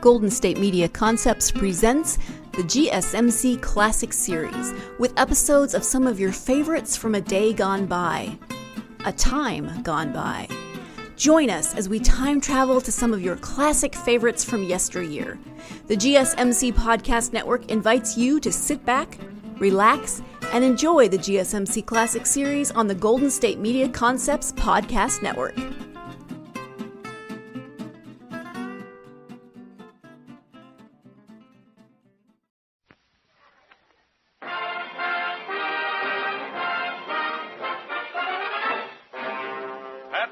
Golden State Media Concepts presents the GSMC Classics series, with episodes of some of your favorites from a day gone by, a time gone by. Join us as we time travel to some of your classic favorites from yesteryear. The GSMC Podcast Network invites you to sit back, relax, and enjoy the GSMC Classics series on the Golden State Media Concepts Podcast Network.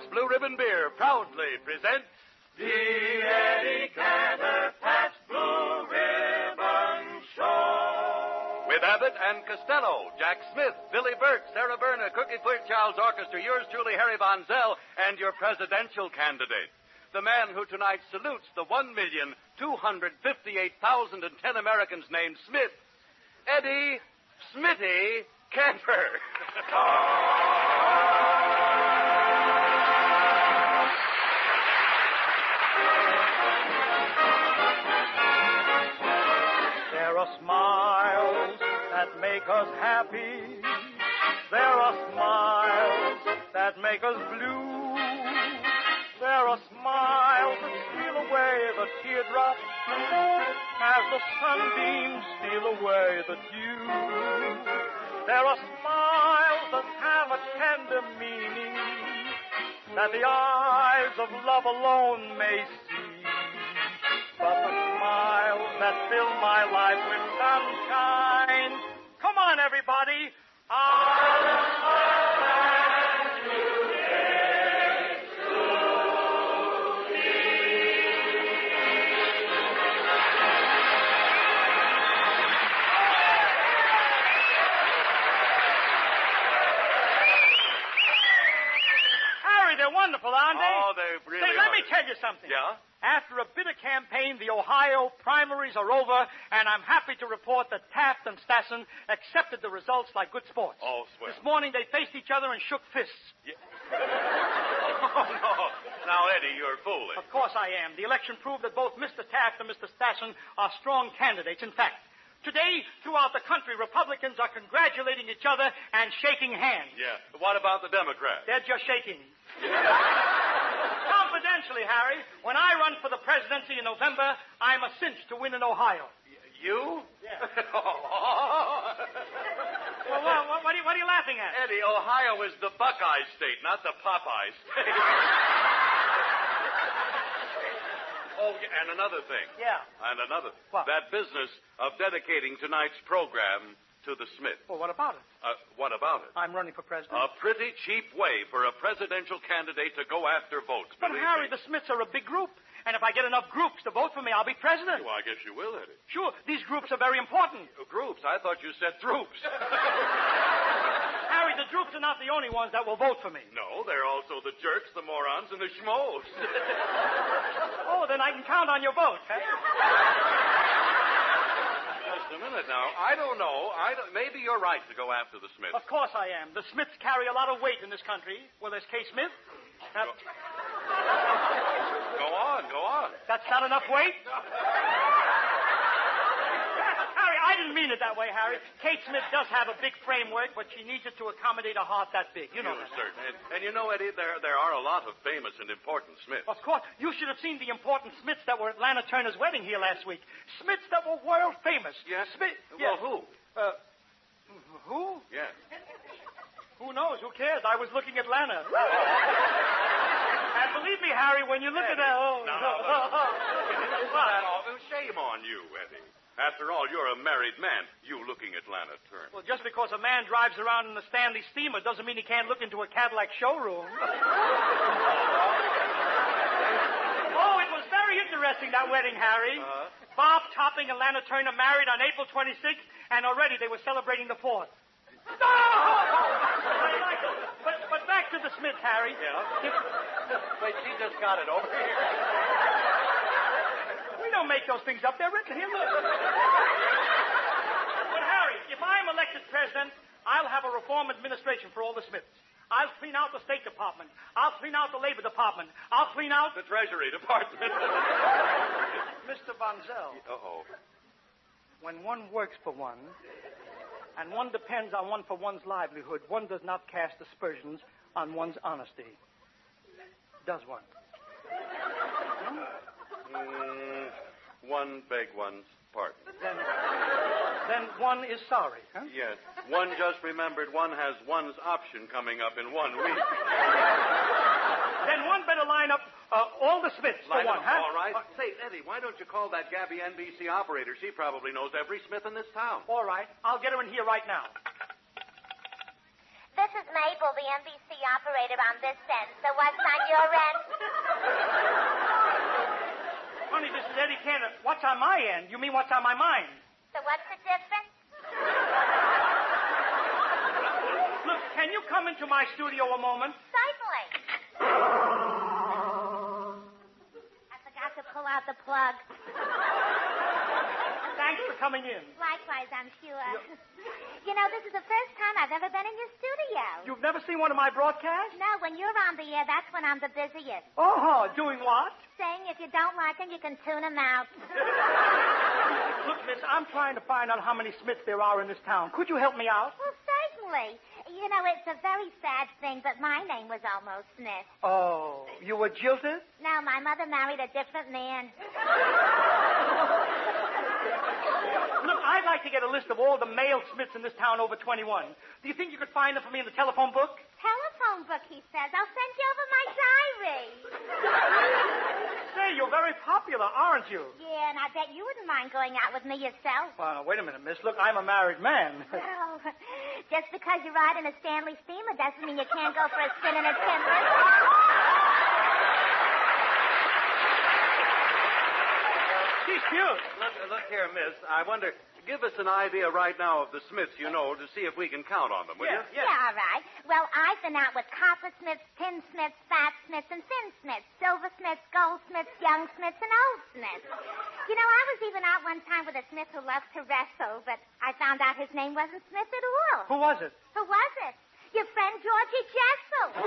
Blue Ribbon Beer proudly presents the Eddie Cantor Pabst Blue Ribbon Show. With Abbott and Costello, Jack Smith, Billy Burke, Sarah Berner, Cookie Fairchild's Orchestra, yours truly, Harry Von Zell, and your presidential candidate. The man who tonight salutes the 1,258,010 Americans named Smith, Eddie Smitty Cantor. There are smiles that make us happy. There are smiles that make us blue. There are smiles that steal away the teardrops as the sunbeams steal away the dew. There are smiles that have a tender meaning that the eyes of love alone may see. But the smiles that fill my life with sunshine. Come on, everybody. Are the smiles that you gave to me. Harry, they're wonderful, aren't they? Oh, they really Say, let me tell you something. Yeah? After a bitter campaign, the Ohio primaries are over, and I'm happy to report that Taft and Stassen accepted the results like good sports. Oh, swell. This morning they faced each other and shook fists. Yeah. Oh, no. Now, Eddie, you're fooling. Of course I am. The election proved that both Mr. Taft and Mr. Stassen are strong candidates. In fact, today, throughout the country, Republicans are congratulating each other and shaking hands. Yeah. What about the Democrats? They're just shaking. Confidentially, Harry, when I run for the presidency in November, I'm a cinch to win in Ohio. You? Yeah. Well, what are you laughing at? Eddie, Ohio is the Buckeye state, not the Popeye state. Oh, and another thing. Yeah. And another. What? That business of dedicating tonight's program to the Smith. Well, what about it? What about it? I'm running for president. A pretty cheap way for a presidential candidate to go after votes. But, Harry, me. the Smiths are a big group. And if I get enough groups to vote for me, I'll be president. Well, I guess you will, Eddie. Sure, these groups are very important. Groups? I thought you said troops. Harry, the troops are not the only ones that will vote for me. No, they're also the jerks, the morons, and the schmoes. Oh, then I can count on your vote, huh? Just a minute now. I don't know. Maybe you're right to go after the Smiths. Of course I am. The Smiths carry a lot of weight in this country. Well, there's Kay Smith. Go on. That's not enough weight? Harry, I didn't mean it that way, Harry. Kate Smith does have a big framework, but she needs it to accommodate a heart that big. You know that. Certainly. And you know, Eddie, there are a lot of famous and important Smiths. Of course. You should have seen the important Smiths that were at Lana Turner's wedding here last week. Smiths that were world famous. Yes? Smith. Well, yes. who? Who? Yes. Who knows? Who cares? I was looking at Lana. And believe me, Harry, when you look at that... Oh, Shame on you, Eddie. After all, you're a married man. You looking at Lana Turner. Well, just because a man drives around in a Stanley steamer doesn't mean he can't look into a Cadillac showroom. Oh, it was very interesting, that wedding, Harry. Bob Topping and Lana Turner married on April 26th, and already they were celebrating the 4th. No! But back to the Smiths, Harry. Yeah? Wait, she just got it over here. We don't make those things up. They're written here. Look. But, Harry, if I'm elected president, I'll have a reform administration for all the Smiths. I'll clean out the State Department. I'll clean out the Labor Department. I'll clean out... The Treasury Department. Mr. Bonzel. Uh-oh. When one works for one, and one depends on one for one's livelihood, one does not cast aspersions on one's honesty. Does one? One beg one's pardon. Then one is sorry, huh? Yes. One just remembered one has one's option coming up in 1 week. Then one better line up all the Smiths for one, huh? All right. Say, Eddie, why don't you call that Gabby NBC operator? She probably knows every Smith in this town. All right. I'll get her in here right now. This is Mabel, the NBC operator on this end. So what's on your end? Honey, this is Eddie Cantor. What's on my end? You mean what's on my mind? So what's the difference? Look, can you come into my studio a moment? Certainly. I forgot to pull out the plug. Thanks for coming in. Likewise, I'm sure. You know, this is the first time I've ever been in your studio. You've never seen one of my broadcasts? No, when you're on the air, that's when I'm the busiest. Oh, doing what? Saying if you don't like them, you can tune them out. Look, miss, I'm trying to find out how many Smiths there are in this town. Could you help me out? Well, certainly. You know, it's a very sad thing, but my name was almost Smith. Oh, you were jilted? No, my mother married a different man. Look, I'd like to get a list of all the male Smiths in this town over 21. Do you think you could find them for me in the telephone book? Telephone book, he says. I'll send you over my diary. Say, you're very popular, aren't you? Yeah, and I bet you wouldn't mind going out with me yourself. Well, wait a minute, miss. Look, I'm a married man. Well, just because you ride in a Stanley steamer doesn't mean you can't go for a spin in a timber. She's cute. Look here, miss. I wonder, give us an idea right now of the Smiths you know to see if we can count on them, will you? Yeah. Yeah, all right. Well, I've been out with Copper Smiths, Tin Smiths, Fat Smiths, and Thin Smiths, Silver Smiths, Gold Smiths, Young Smiths, and Old Smiths. You know, I was even out one time with a Smith who loved to wrestle, but I found out his name wasn't Smith at all. Who was it? Who was it? Your friend Georgie Jessel.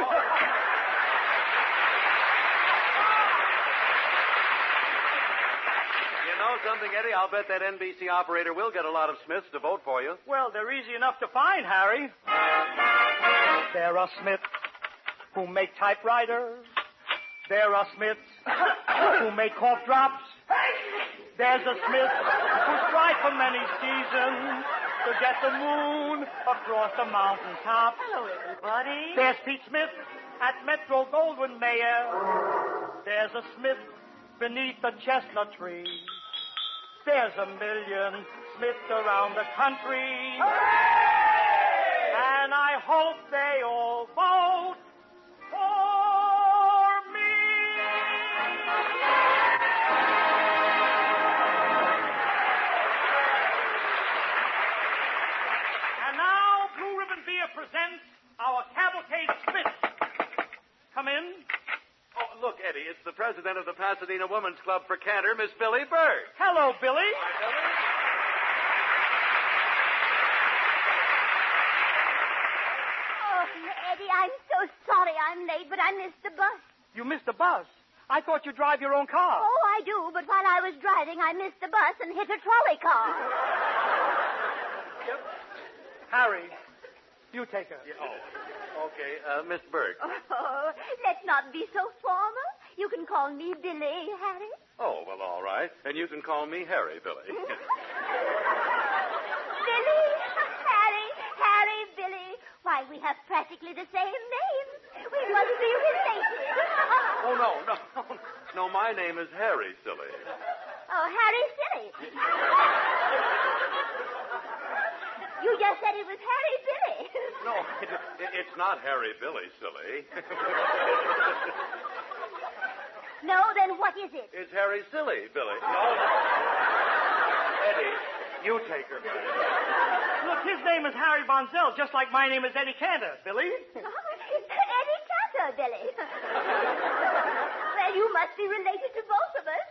You know something, Eddie? I'll bet that NBC operator will get a lot of Smiths to vote for you. Well, they're easy enough to find, Harry. There are Smiths who make typewriters. There are Smiths who make cough drops. There's a Smith who tried for many seasons to get the moon across the mountaintop. Hello, everybody. There's Pete Smith at Metro Goldwyn Mayer. There's a Smith beneath the chestnut tree. There's a million Smiths around the country. And I hope they all vote for me. And now, Blue Ribbon Beer presents our Cavalcade Smiths. Come in. Oh, look, Eddie, it's the president of the Pasadena Women's Club for Cantor, Miss Billy Bird. Hello, Billy. Hi, Billy. Oh, Eddie, I'm so sorry I'm late, but I missed the bus. You missed the bus. I thought you drive your own car. Oh, I do, but while I was driving, I missed the bus and hit a trolley car. Harry, you take her. Yeah, oh, okay. Miss Bird. Oh, let's not be so formal. You can call me Billy, Harry. Oh, well, all right. And you can call me Harry, Billy. Billy, Harry, Billy. Why, we have practically the same name. We must be related. Oh, no. No, my name is Harry, silly. Oh, Harry Silly. You just said it was Harry Billy. No, it's not Harry Billy, silly. No, then what is it? It's Harry Silly, Billy. No. Eddie, you take her. Look, his name is Harry Bonzel, just like my name is Eddie Cantor, Billy. Eddie Cantor, Billy. Well, you must be related to both of us.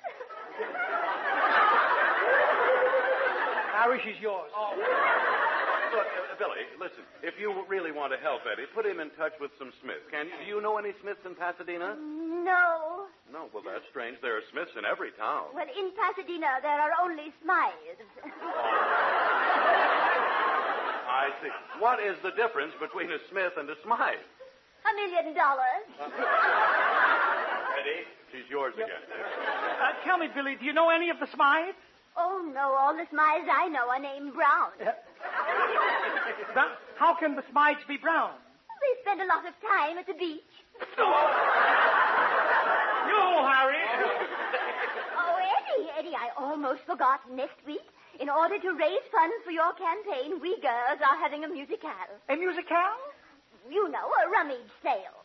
Harry, she's yours. Oh. Look, Billy, listen. If you really want to help Eddie, put him in touch with some Smiths. Can you? Do you know any Smiths in Pasadena? No. No, well, that's strange. There are Smiths in every town. Well, in Pasadena, there are only Smythes. I see. What is the difference between a Smith and a Smythe? $1 million. Eddie, she's yours again. Tell me, Billy, do you know any of the Smythes? Oh, no, all the Smythes I know are named Brown. How can the Smythes be brown? They spend a lot of time at the beach. You, Harry. Oh, Eddie, I almost forgot. Next week, in order to raise funds for your campaign, we girls are having a musicale. A musicale? You know, a rummage sale.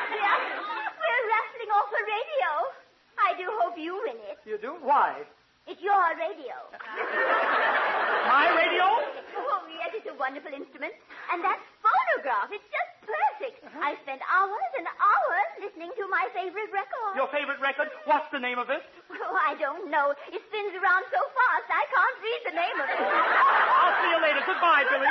We're raffling off a radio. I do hope you win it. You do? Why? It's your radio. My radio? Oh, yes, it's a wonderful instrument. And that phonograph, it's just perfect. I spent hours and hours listening to my favorite record. Your favorite record? What's the name of it? Oh, I don't know. It spins around so fast, I can't read the name of it. I'll see you later. Goodbye, Billy.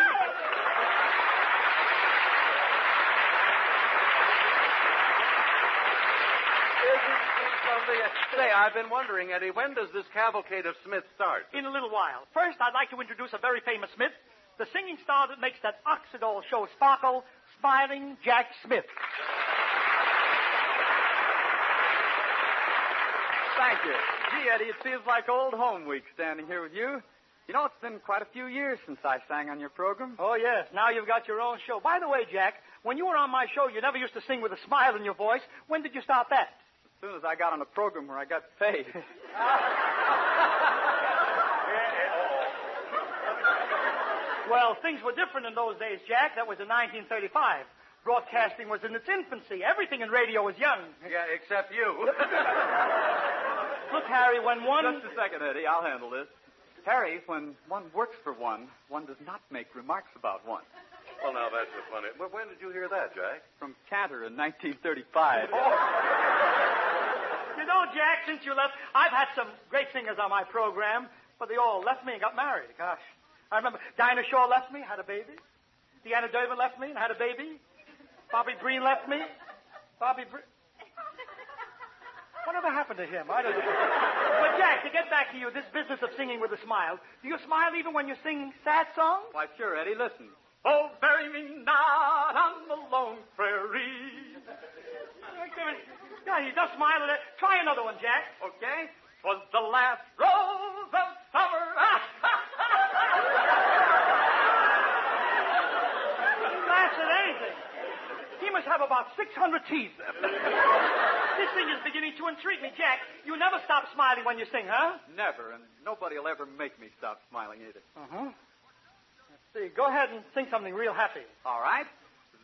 Say, I've been wondering, Eddie, when does this cavalcade of Smiths start? In a little while. First, I'd like to introduce a very famous Smith, the singing star that makes that Oxidol show sparkle, Smiling Jack Smith. Thank you. Gee, Eddie, it feels like old home week standing here with you. You know, it's been quite a few years since I sang on your program. Oh, yes. Now you've got your own show. By the way, Jack, when you were on my show, you never used to sing with a smile in your voice. When did you start that? As soon as I got on a program where I got paid. Well, things were different in those days, Jack. That was in 1935. Broadcasting was in its infancy. Everything in radio was young. Yeah, except you. Look, Harry, when one... Just a second, Eddie. I'll handle this. Harry, when one works for one does not make remarks about one. Well, now, that's a funny... Well, when did you hear that, Jack? From Cantor in 1935. You know, Jack, since you left, I've had some great singers on my program, but they all left me and got married. Gosh. I remember Dinah Shaw left me, had a baby. Deanna Durbin left me and had a baby. Bobby Breen left me. Whatever happened to him? I don't know. But, Jack, to get back to you, this business of singing with a smile, do you smile even when you sing sad songs? Why, sure, Eddie. Listen. Oh, bury me not on the lone prairie. Yeah, you just smile at it. Try another one, Jack. Okay. 'Twas the last rose of summer. Laughs at anything. He must have about 600 teeth. This thing is beginning to intrigue me, Jack. You never stop smiling when you sing, huh? Never, and nobody will ever make me stop smiling either. Uh-huh. Let's see. Go ahead and sing something real happy. All right.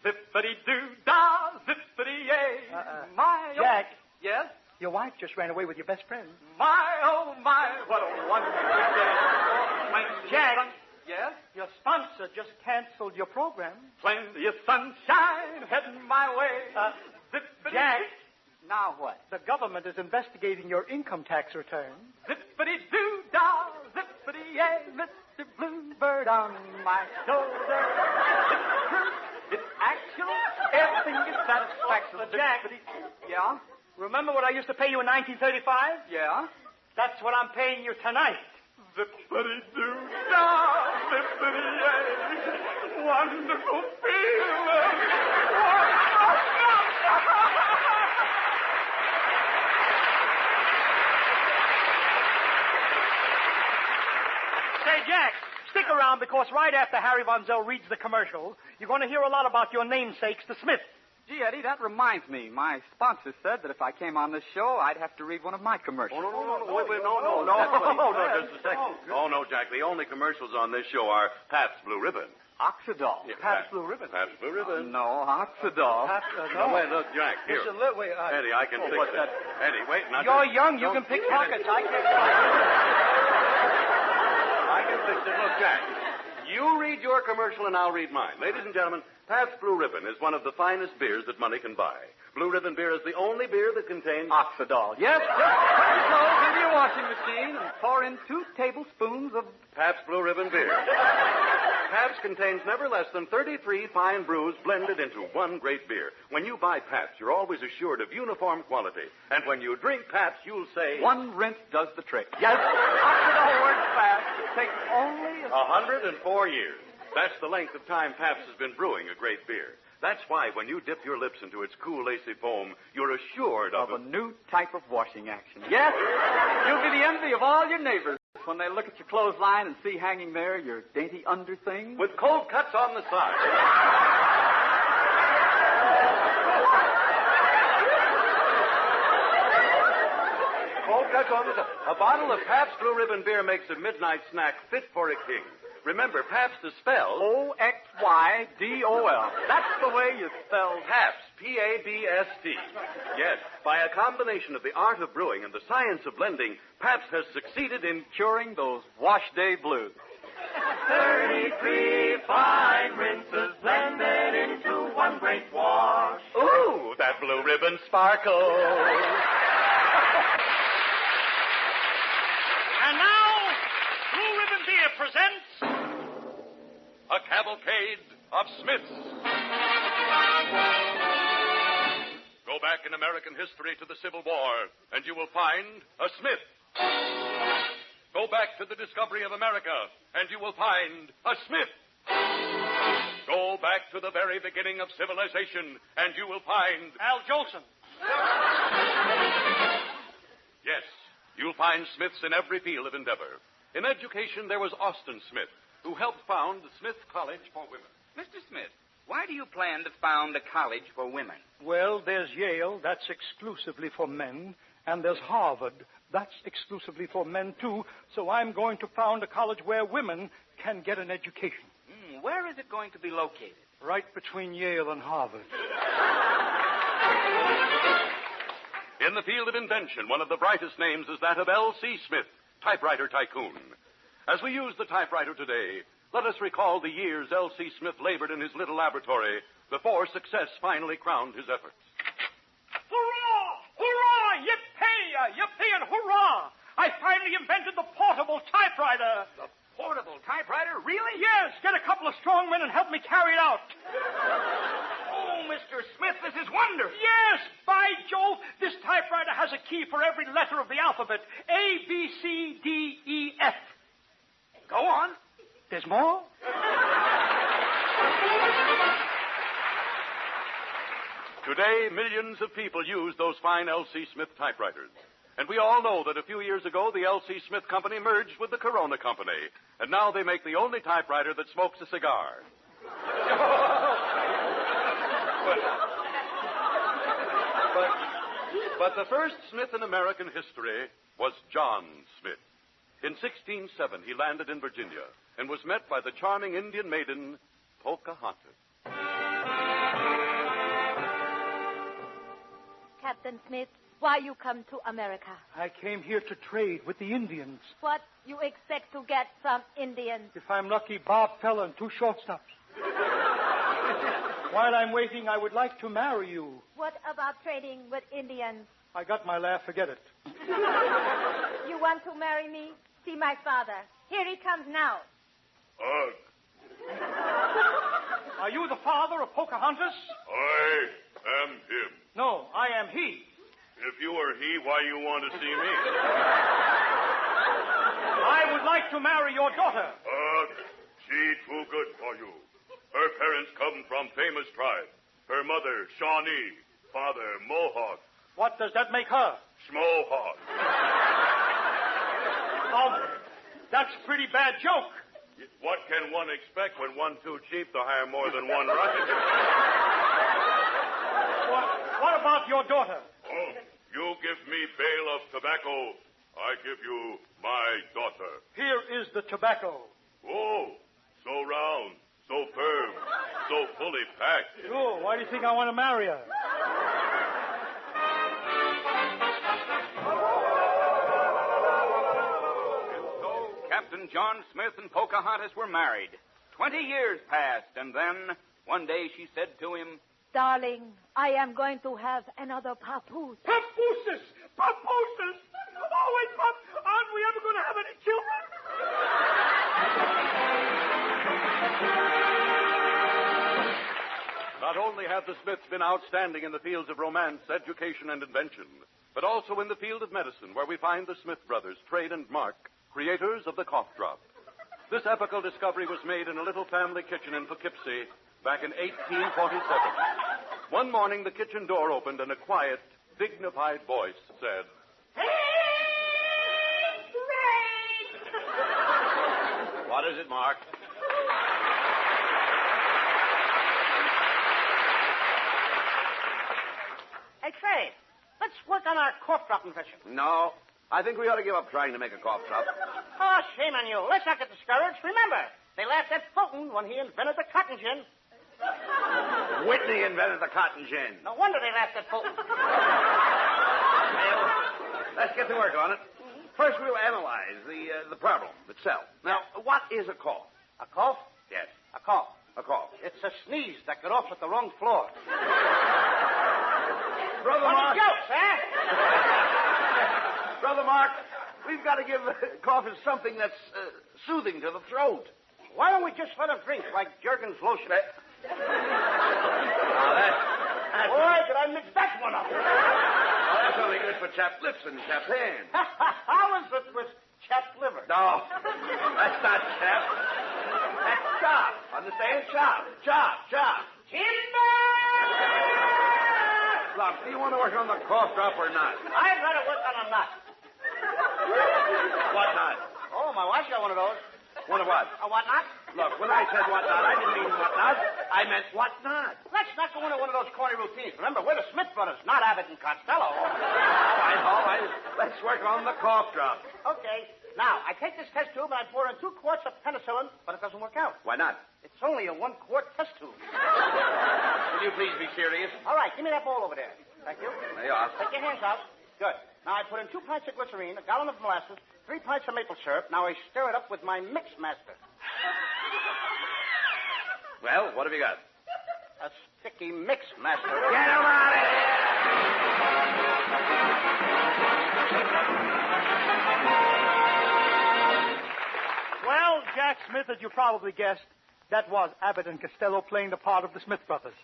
Zippity-doo-dah, zippity-yay. My, Jack. Yes? Your wife just ran away with your best friend. My, oh, my, what a wonderful day. Jack. Yes? Your sponsor just canceled your program. Plenty of sunshine heading my way. Jack. Now what? The government is investigating your income tax return. Zippity-doo-dah, zippity-yay, Mr. Bluebird on my shoulder. It's actual. Everything is satisfaction. Jack. Yeah? Remember what I used to pay you in 1935? Yeah? That's what I'm paying you tonight. Zippity-doo-dah, zippity-yay, wonderful feeling. Say, Jack, stick around because right after Harry Von Zell reads the commercial, you're going to hear a lot about your namesakes, the Smiths. Gee, Eddie, that reminds me. My sponsor said that if I came on this show, I'd have to read one of my commercials. No, just a second. Oh, no, Jack. The only commercials on this show are Pabst Blue Ribbon. Oxidol. Yeah, Pabst Blue Ribbon. Pabst Blue Ribbon. No, Oxidol. No, wait, look, Jack, here. Listen, wait, Eddie, I can fix what's it. that? Eddie, wait. Now, You're young. You can pick pockets. I can't. I can fix it. Look, Jack, you read your commercial and I'll read mine. Ladies and gentlemen, Pabst Blue Ribbon is one of the finest beers that money can buy. Blue Ribbon beer is the only beer that contains... Oxidol. Yes, just put your clothes into your washing machine and pour in 2 tablespoons of... Pabst Blue Ribbon beer. Pabst contains never less than 33 fine brews blended into one great beer. When you buy Pabst, you're always assured of uniform quality. And when you drink Pabst, you'll say... One rinse does the trick. Yes, Oxidol works fast. It takes only... 104 years. That's the length of time Pabst has been brewing a great beer. That's why when you dip your lips into its cool, lacy foam, you're assured of a new type of washing action. Yes, you'll be the envy of all your neighbors when they look at your clothesline and see hanging there your dainty underthing. With cold cuts on the side. Cold cuts on the side. A bottle of Pabst Blue Ribbon beer makes a midnight snack fit for a king. Remember, Pabst is spelled... Oxydol. That's the way you spell Pabst, P-A-B-S-T. Yes, by a combination of the art of brewing and the science of blending, Pabst has succeeded in curing those wash day blues. 33 fine rinses blended into one great wash. Ooh, that Blue Ribbon sparkles. And now, Blue Ribbon Beer presents... A cavalcade of Smiths. Go back in American history to the Civil War, and you will find a Smith. Go back to the discovery of America, and you will find a Smith. Go back to the very beginning of civilization, and you will find... Al Jolson. Yes, you'll find Smiths in every field of endeavor. In education, there was Austin Smith, who helped found the Smith College for Women. Mr. Smith, why do you plan to found a college for women? Well, there's Yale, that's exclusively for men, and there's Harvard, that's exclusively for men, too, so I'm going to found a college where women can get an education. Where is it going to be located? Right between Yale and Harvard. In the field of invention, one of the brightest names is that of L.C. Smith, typewriter tycoon. As we use the typewriter today, let us recall the years L.C. Smith labored in his little laboratory before success finally crowned his efforts. Hurrah! Hurrah! Yippee! Yippee and hurrah! I finally invented the portable typewriter. The portable typewriter? Really? Yes. Get a couple of strong men and help me carry it out. Oh, Mr. Smith, this is wonderful. Yes. By Jove, this typewriter has a key for every letter of the alphabet. A, B, C, D, E, F. Go on. There's more? Today, millions of people use those fine L.C. Smith typewriters. And we all know that a few years ago, the L.C. Smith Company merged with the Corona Company. And now they make the only typewriter that smokes a cigar. But the first Smith in American history was John Smith. In 1607, he landed in Virginia and was met by the charming Indian maiden, Pocahontas. Captain Smith, why you come to America? I came here to trade with the Indians. What you expect to get from Indians? If I'm lucky, Bob Feller and 2 shortstops. While I'm waiting, I would like to marry you. What about trading with Indians? I got my laugh, forget it. You want to marry me? See my father. Here he comes now. Ugh. Are you the father of Pocahontas? I am him. No, I am he. If you were he, why you want to see me? I would like to marry your daughter. Ugh. She too good for you. Her parents come from famous tribe. Her mother, Shawnee. Father, Mohawk. What does that make her? Schmohawk. Oh, that's a pretty bad joke. What can one expect when one too cheap to hire more than one right? What about your daughter? Oh, you give me bale of tobacco, I give you my daughter. Here is the tobacco. Oh, so round, so firm, so fully packed. Oh, why do you think I want to marry her? Captain John Smith and Pocahontas were married. 20 years passed, and then One day she said to him, Darling, I am going to have another papoose. Papooses! Papooses! Oh, wait, Pop, aren't we ever going to have any children? Not only have the Smiths been outstanding in the fields of romance, education, and invention, but also in the field of medicine, where we find the Smith brothers, Trade and Mark, creators of the cough drop. This epical discovery was made in a little family kitchen in Poughkeepsie back in 1847. One morning, the kitchen door opened and a quiet, dignified voice said, What is it, Mark? Hey, Trey, let's work on our cough drop invention. No. I think we ought to give up trying to make a cough drop. Oh, shame on you. Let's not get discouraged. Remember, they laughed at Fulton when he invented the cotton gin. Whitney invented the cotton gin. No wonder they laughed at Fulton. Well, let's get to work on it. First, we'll analyze the problem itself. Now, what is a cough? A cough? Yes, A cough. a cough. It's a sneeze that got off at the wrong floor. Brother Funny Mark. jokes, huh? Brother Mark, we've got to give coffers something that's soothing to the throat. Why don't we just let him drink like Jergens lotion? Now, that's Boy, did I mix that one up. well, that's only good for chapped lips and chapped hands. How is it with chapped liver? No, that's not chap. That's chop. Understand? Chop. Chop. Chop. Timber! Look, do you want to work on the cough drop or not? I'd rather work on a nut. What not? Oh, my wife's got one of those. One of what? A what not? Look, when I said what not, I didn't mean what not. I meant what not. Let's not go into one of those corny routines. Remember, we're the Smith brothers, not Abbott and Costello. All right. Let's work on the cough drop. Okay. Now, I take this test tube and I pour in 2 quarts of penicillin, but it doesn't work out. Why not? It's only a 1-quart test tube. Will you please be serious? All right, give me that bowl over there. Thank you. There you are. Take your hands out. Good. Now, I put in 2 pints of glycerine, a gallon of molasses, 3 pints of maple syrup. Now I stir it up with my mix master. Well, what have you got? A sticky mix master. Get him out of here! Well, Jack Smith, as you probably guessed, that was Abbott and Costello playing the part of the Smith brothers.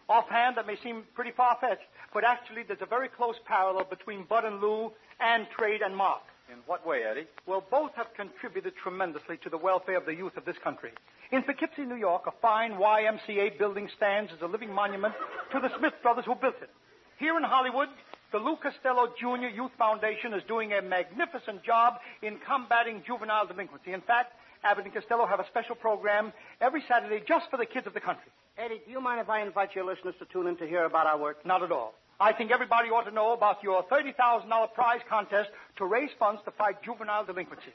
Offhand, that may seem pretty far-fetched, but actually there's a very close parallel between Bud and Lou and Trade and Mark. In what way, Eddie? Well, both have contributed tremendously to the welfare of the youth of this country. In Poughkeepsie, New York, a fine YMCA building stands as a living monument to the Smith brothers who built it. Here in Hollywood, the Lou Costello Jr. Youth Foundation is doing a magnificent job in combating juvenile delinquency. In fact, Abbott and Costello have a special program every Saturday just for the kids of the country. Eddie, do you mind if I invite your listeners to tune in to hear about our work? Not at all. I think everybody ought to know about your $30,000 prize contest to raise funds to fight juvenile delinquency.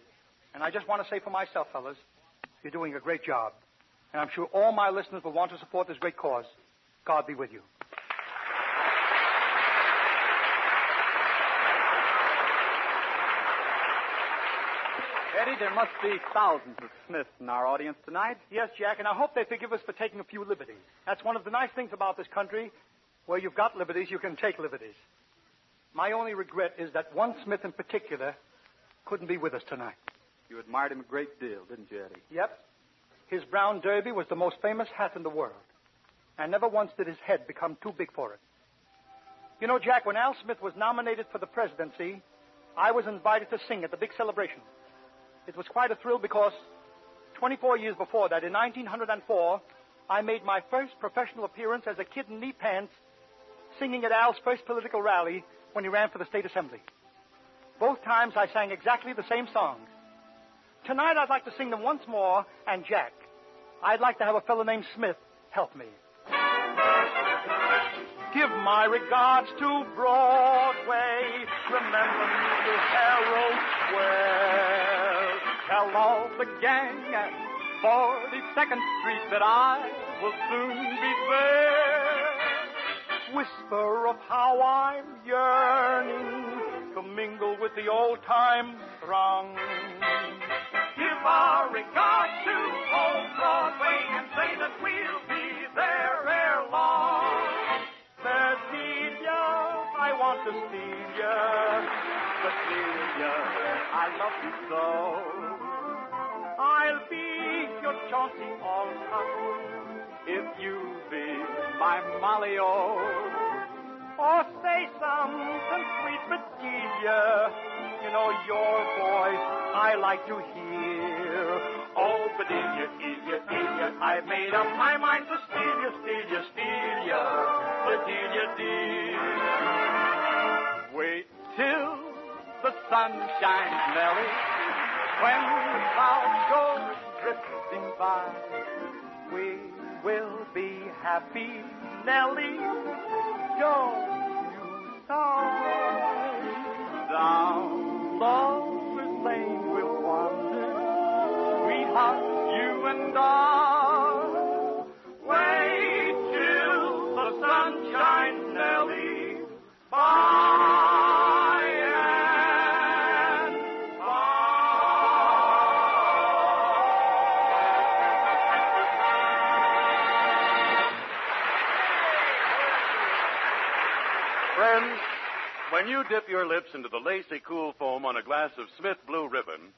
And I just want to say for myself, fellas, you're doing a great job. And I'm sure all my listeners will want to support this great cause. God be with you. Eddie, there must be thousands of Smiths in our audience tonight. Yes, Jack, and I hope they forgive us for taking a few liberties. That's one of the nice things about this country. Where you've got liberties, you can take liberties. My only regret is that one Smith in particular couldn't be with us tonight. You admired him a great deal, didn't you, Eddie? Yep. His brown derby was the most famous hat in the world. And never once did his head become too big for it. You know, Jack, when Al Smith was nominated for the presidency, I was invited to sing at the big celebration. It was quite a thrill because 24 years before that, in 1904, I made my first professional appearance as a kid in knee pants singing at Al's first political rally when he ran for the state assembly. Both times I sang exactly the same songs. Tonight I'd like to sing them once more, and Jack, I'd like to have a fellow named Smith help me. Give my regards to Broadway, remember me to Harold Square. Tell all the gang at 42nd Street that I will soon be there. Whisper of how I'm yearning to mingle with the old-time throng. Give our regards to old Broadway and say that we'll be there. want to steal ya. Cecilia, I love you so. I'll be your Chauncey Alcott if you be my Molly-O. Or say something sweet, Bedelia. You know your voice I like to hear. Oh, Bedelia, Bedelia, I've made up my mind to steal ya, Bedelia dear. Wait till the sun shines, Nellie, when the clouds go drifting by. We will be happy, Nellie. Don't you sigh. Down Lover's Lane we'll wander, sweetheart, you and I. Wait till the sun shines, Nellie, by and by. Friends, when you dip your lips into the lacy, cool foam on a glass of Smith Blue Ribbon,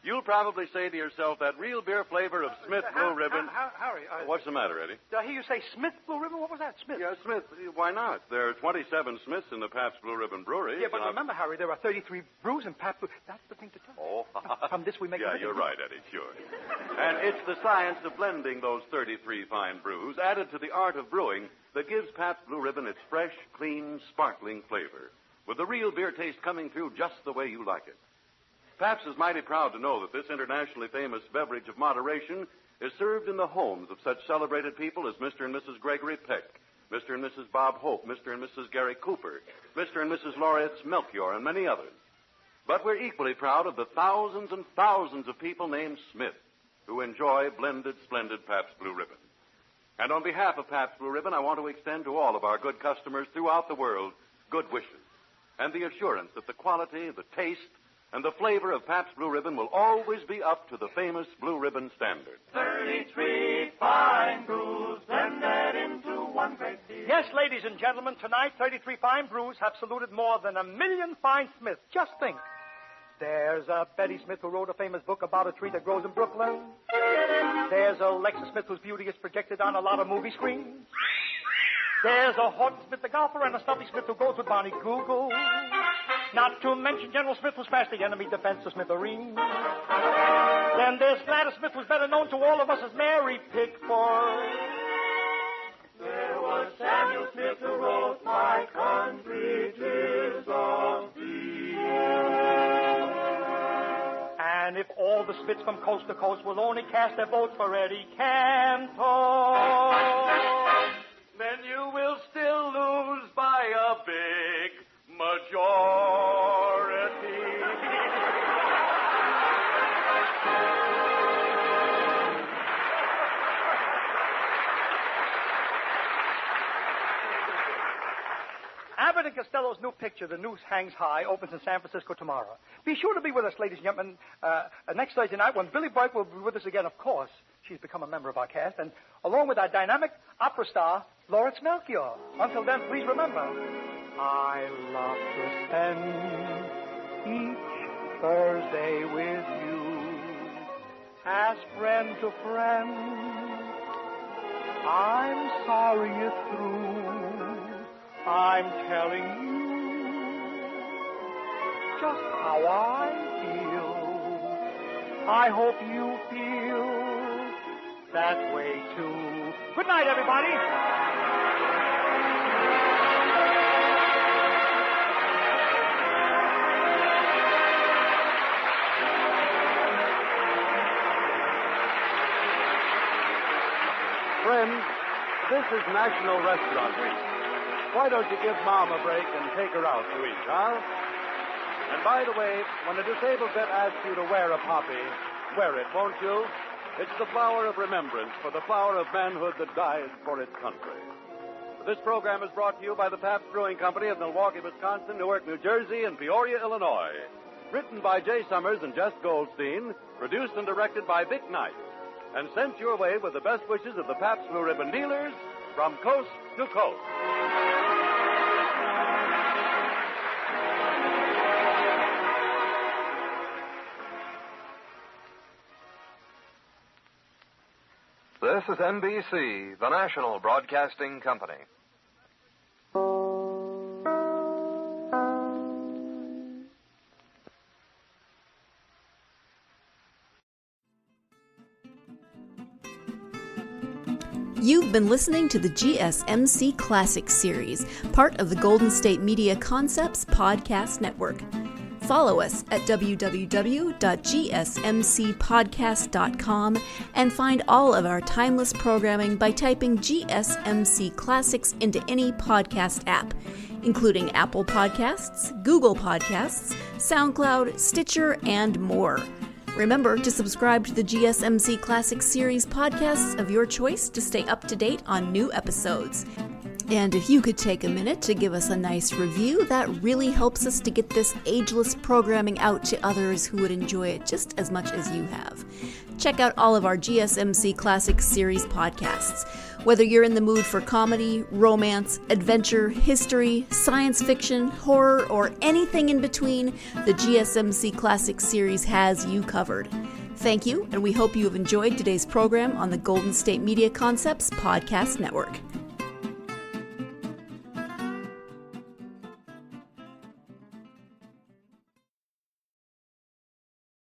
you'll probably say to yourself that real beer flavor of Smith Blue Ribbon... Harry, What's the matter, Eddie? Did I hear you say Smith Blue Ribbon? What was that, Smith? Yeah, Smith. Why not? There are 27 Smiths in the Pabst Blue Ribbon Brewery. Yeah, but remember, Harry, there are 33 brews in Pabst Blue. That's the thing to tell. Oh. From this we make... Yeah, you're right, Eddie, sure. And it's the science of blending those 33 fine brews, added to the art of brewing, that gives Pabst Blue Ribbon its fresh, clean, sparkling flavor, with the real beer taste coming through just the way you like it. Pabst is mighty proud to know that this internationally famous beverage of moderation is served in the homes of such celebrated people as Mr. and Mrs. Gregory Peck, Mr. and Mrs. Bob Hope, Mr. and Mrs. Gary Cooper, Mr. and Mrs. Laureates Melchior, and many others. But we're equally proud of the thousands and thousands of people named Smith who enjoy blended, splendid Pabst Blue Ribbon. And on behalf of Pabst Blue Ribbon, I want to extend to all of our good customers throughout the world good wishes and the assurance that the quality, the taste, and the flavor of Pabst Blue Ribbon will always be up to the famous Blue Ribbon standard. 33 fine brews blended into one great deal. Yes, ladies and gentlemen, tonight 33 fine brews have saluted more than 1 million fine Smiths. Just think. There's a Betty Smith who wrote a famous book about a tree that grows in Brooklyn. There's a Lexus Smith whose beauty is projected on a lot of movie screens. There's a Horton Smith the golfer and a Stumpy Smith who goes with Barney Google. Not to mention General Smith who smashed the enemy defense of Smithereens. Then there's Gladys Smith who's better known to all of us as Mary Pickford. There was Samuel Smith who wrote My Country 'Tis of Thee. And if all the Smiths from coast to coast will only cast their votes for Eddie Cantor, then you will still lose by a big majority. Abbott and Costello's new picture, The Noose Hangs High, opens in San Francisco tomorrow. Be sure to be with us, ladies and gentlemen, next Thursday night when Billy Burke will be with us again, of course. She's become a member of our cast, and along with our dynamic opera star, Laureates Melchior. Until then, please remember, I love to spend each Thursday with you as friend to friend. I'm sorry you're through. I'm telling you just how I feel. I hope you feel that way too. Good night, everybody. Friends, this is National Restaurant Week. Why don't you give Mom a break and take her out to eat, huh? And by the way, when a disabled vet asks you to wear a poppy, wear it, won't you? It's the flower of remembrance for the flower of manhood that died for its country. This program is brought to you by the Pabst Brewing Company of Milwaukee, Wisconsin, Newark, New Jersey, and Peoria, Illinois. Written by Jay Summers and Jess Goldstein, produced and directed by Vic Knight, and sent your way with the best wishes of the Pabst Blue Ribbon dealers from coast to coast. This is NBC, the national broadcasting company. You've been listening to the GSMC Classics series, part of the Golden State Media Concepts Podcast Network. Follow us at www.gsmcpodcast.com and find all of our timeless programming by typing GSMC Classics into any podcast app, including Apple Podcasts, Google Podcasts, SoundCloud, Stitcher, and more. Remember to subscribe to the GSMC Classics series podcasts of your choice to stay up to date on new episodes. And if you could take a minute to give us a nice review, that really helps us to get this ageless programming out to others who would enjoy it just as much as you have. Check out all of our GSMC Classics series podcasts. Whether you're in the mood for comedy, romance, adventure, history, science fiction, horror, or anything in between, the GSMC Classics series has you covered. Thank you, and we hope you have enjoyed today's program on the Golden State Media Concepts Podcast Network.